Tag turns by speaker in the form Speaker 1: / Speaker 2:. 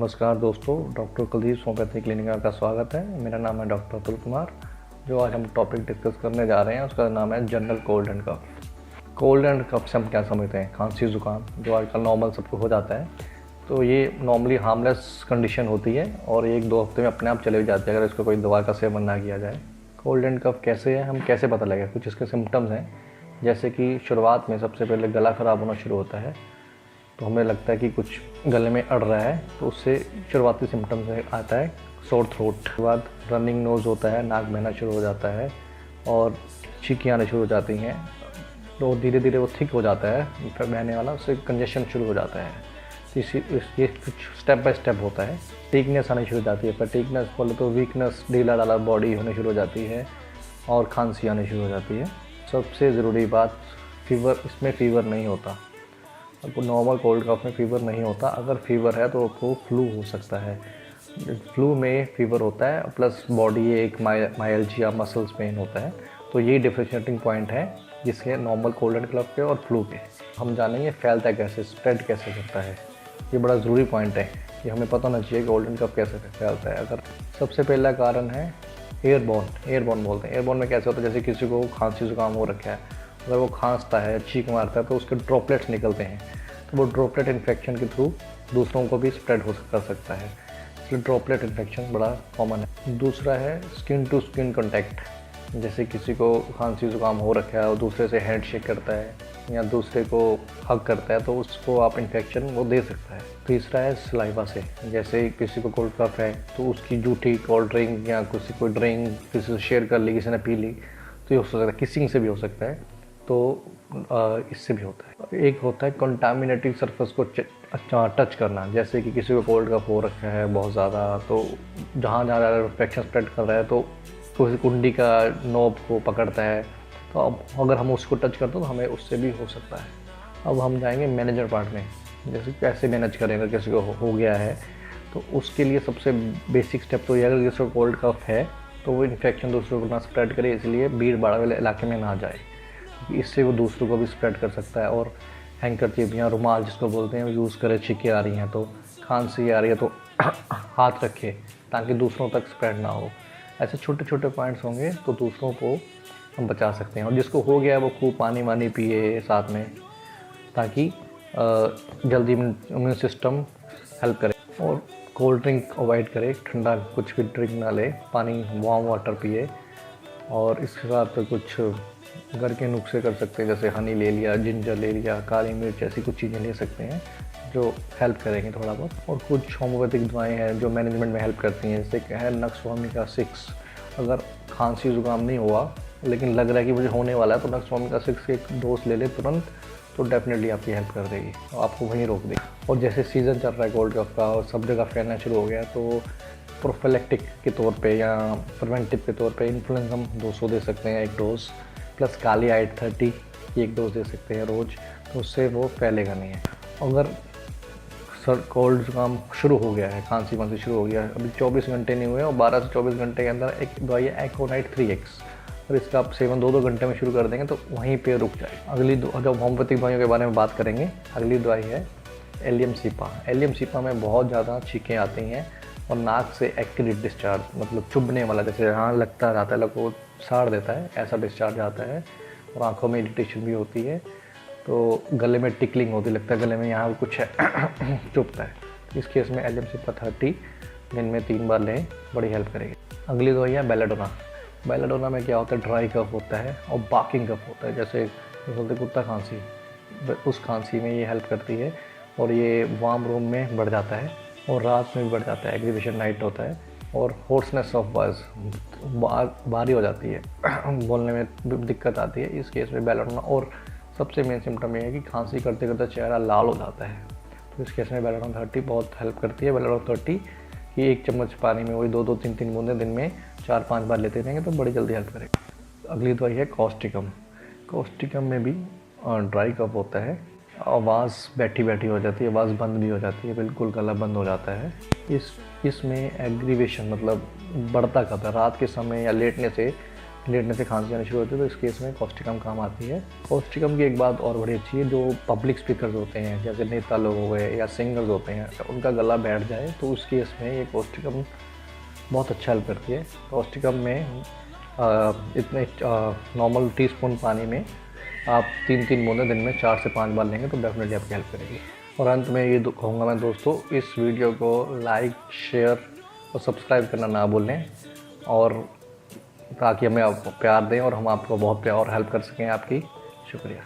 Speaker 1: नमस्कार दोस्तों, doctor Kuldeep homeopathy clinic का स्वागत है। मेरा नाम है डॉक्टर अतुल कुमार। जो आज हम टॉपिक डिस्कस करने जा रहे हैं उसका नाम है general cold and cough. Cold and cough से हम क्या समझते हैं? खांसी ज़ुकाम जो आजकल नॉर्मल सबको हो जाता है, तो ये नॉर्मली हार्मलेस कंडीशन होती है और 1-2 हफ्ते में अपने आप चले जाती है अगर इसका कोई दवा का सेवन ना किया जाए। कोल्ड एंड कफ कैसे है, हम कैसे पता लगे? कुछ इसके सिम्टम्स हैं, जैसे कि शुरुआत में सबसे पहले गला ख़राब होना शुरू होता है, तो हमें लगता है कि कुछ गले में अड़ रहा है, तो उससे शुरुआती सिम्टम्स आता है सोर थ्रोट। उसके बाद रनिंग नोज़ होता है, नाक बहना शुरू हो जाता है और छींकें आने शुरू हो जाती हैं। तो धीरे धीरे वो थिक हो जाता है, बहने वाला, उससे कंजेशन शुरू हो जाता है। ये कुछ स्टेप बाय स्टेप होता है। वीकनेस आनी शुरू हो जाती है, पर वीकनेस बोले तो वीकनेस, ढीला ढाला बॉडी होने शुरू हो जाती है और खांसी आनी शुरू हो जाती है। सबसे ज़रूरी बात, फीवर, इसमें फ़ीवर नहीं होता। आपको नॉर्मल कोल्ड कफ में फ़ीवर नहीं होता। अगर फीवर है तो आपको फ्लू हो सकता है। फ्लू में फ़ीवर होता है प्लस बॉडी एक माइल्जिया, मसल्स पेन होता है। तो ये डिफरेंशिएटिंग पॉइंट है जिसके नॉर्मल कोल्ड एंड कफ के और फ्लू के। हम जानेंगे फैलता कैसे, स्प्रेड कैसे करता है। ये बड़ा ज़रूरी पॉइंट है कि हमें पता होना चाहिए कि कोल्ड एंड कफ कैसे फैलता है। अगर सबसे पहला कारण है एयरबॉर्न बोलते हैं। एयरबॉर्न में कैसे होता है, जैसे किसी को खांसी ज़ुकाम हो रखा है, अगर वो खांसता है, चीख मारता है, तो उसके ड्रॉपलेट्स निकलते हैं, तो वो ड्रॉपलेट इन्फेक्शन के थ्रू दूसरों को भी स्प्रेड कर सकता है। इसलिए ड्रॉपलेट इन्फेक्शन बड़ा कॉमन है। दूसरा है स्किन टू स्किन कॉन्टैक्ट। जैसे किसी को खांसी ज़ुकाम हो रखा है और दूसरे से हैंडशेक करता है या दूसरे को हग करता है, तो उसको आप इन्फेक्शन वो दे सकता है। तीसरा है सलाइवा से। जैसे किसी को कोल्ड कफ है तो उसकी जूठी कोल्ड ड्रिंक या किसी को ड्रिंक किसी से शेयर कर ली, किसी ने पी ली, तो ये हो सकता है। किसिंग से भी हो सकता है, तो इससे भी होता है। एक होता है कंटामिनेटिंग सरफेस को टच करना। जैसे कि किसी को कोल्ड कफ हो रखा है बहुत ज़्यादा, तो जहाँ जहाँ इन्फेक्शन स्प्रेड कर रहा है तो किसी कुंडी का नोब को पकड़ता है, तो अब अगर हम उसको टच करते हैं तो हमें उससे भी हो सकता है। अब हम जाएंगे मैनेजर पार्ट में, जैसे कैसे मैनेज करें अगर किसी को हो गया है। तो उसके लिए सबसे बेसिक स्टेप तो ये, अगर किसी को कोल्ड कफ है तो वो इन्फेक्शन दूसरों को ना स्प्रेड करे, इसलिए भीड़ भाड़ वाले इलाके में ना जाए, इससे वो दूसरों को भी स्प्रेड कर सकता है। और हैंकरचीफ या रुमाल जिसको बोलते हैं यूज़ करें। छींकें आ रही हैं तो, खांसी आ रही है तो हाथ रखे ताकि दूसरों तक स्प्रेड ना हो। ऐसे छोटे छोटे पॉइंट्स होंगे तो दूसरों को हम बचा सकते हैं। और जिसको हो गया है वो खूब पानी वानी पिए साथ में, ताकि जल्दी इम्यून सिस्टम हेल्प करे। और कोल्ड ड्रिंक अवॉइड करे, ठंडा कुछ भी ड्रिंक ना ले, पानी वार्म वाटर पिए। और इसके साथ कुछ घर के नुस्खे कर सकते हैं, जैसे हनी ले लिया, जिंजर ले लिया, काली मिर्च, ऐसी कुछ चीज़ें ले सकते हैं जो हेल्प करेंगे थोड़ा बहुत। और कुछ होम्योपैथिक दवाएं हैं जो मैनेजमेंट में हेल्प करती हैं, जैसे है नक्स वोमिका 6। अगर खांसी ज़ुकाम नहीं हुआ लेकिन लग रहा है कि मुझे होने वाला है, तो नक्स वोमिका 6 के एक डोज ले ले तुरंत, तो डेफिनेटली आपकी हेल्प कर देगी और आपको वहीं रोक देगी। और जैसे सीज़न चल रहा है कोल्ड कफ का और सब जगह फैलना शुरू हो गया, तो प्रोफिलैक्टिक के तौर पे या प्रिवेंटिव के तौर पे इन्फ्लुएंजा 200 दे सकते हैं एक डोज, प्लस काली आइट 30 की एक डोज दे सकते हैं रोज़, तो उससे वो फैलेगा नहीं है। अगर सर कोल्ड ज़ुकाम शुरू हो गया है, खांसी वांसी शुरू हो गया है, अभी 24 घंटे नहीं हुए और 12 से 24 घंटे के अंदर एक दवाई है एकोनाइट 3x, और इसका आप सेवन 2-2 घंटे में शुरू कर देंगे तो वहीं पे रुक जाए। अगली जब होम्योपैथिक दवाइयों के बारे में बात करेंगे, अगली दवाई है एलियम सीपा। एलियम सीपा में बहुत ज़्यादा छींकें आती हैं और नाक से एक्टिव डिस्चार्ज, मतलब चुभने वाला, जैसे यहाँ लगता रहता है, लगभग साड़ देता है, ऐसा डिस्चार्ज आता है। और आंखों में इरिटेशन भी होती है, तो गले में टिकलिंग होती, लगता है गले में यहाँ कुछ है चुभता है। तो इस केस में एलियम सीपा 30 दिन में 3 बार लें, बड़ी हेल्प करेगी। अगली दवाई है बेलाडोना। बेलाडोना में क्या होता है, ड्राई कफ होता है और बाकिंग कफ होता है, जैसे बोलते कुत्ता खांसी, उस खांसी में ये हेल्प करती है। और ये वार्म रूम में बढ़ जाता है और रात में भी बढ़ जाता है, एग्रीवेशन नाइट होता है। और होर्सनेस ऑफ वॉइस, भारी हो जाती है, बोलने में दिक्कत आती है, इस केस में बेलाडोना। और सबसे मेन सिम्टम ये है कि खांसी करते करते चेहरा लाल हो जाता है, तो इस केस में बेलाडोना 30 बहुत हेल्प करती है। बेलाडोना 30 कि 1 चम्मच पानी में वही 2-2, 3-3 बूंदें दिन में 4-5 बार लेते रहेंगे तो बड़ी जल्दी हेल्प करेगा। अगली दवाई है कॉस्टिकम। कॉस्टिकम में भी ड्राई कफ होता है, आवाज़ बैठी बैठी हो जाती है, आवाज़ बंद भी हो जाती है, बिल्कुल गला बंद हो जाता है। इसमें एग्रीवेशन मतलब बढ़ता कफ है, रात के समय या लेटने से लेटने से खांसी आनी शुरू होती है, तो इस केस में कॉस्टिकम काम आती है। कॉस्टिकम की एक बात और बड़ी अच्छी है, जो पब्लिक स्पीकर्स होते हैं जैसे नेता लोग हो गए या सिंगर्स होते हैं, उनका गला बैठ जाए तो उस केस में ये कॉस्टिकम बहुत अच्छा हेल्प करती है। कॉस्टिकम में इतने नॉर्मल टीस्पून पानी में आप 3-3 बूंदें दिन में 4 से 5 बार लेंगे तो डेफिनेटली आपकी हेल्प करेगी। और अंत में ये कहूँगा मैं दोस्तों, इस वीडियो को लाइक, शेयर और सब्सक्राइब करना ना भूलें, और ताकि हमें आप प्यार दें और हम आपको बहुत प्यार और हेल्प कर सकें आपकी। शुक्रिया।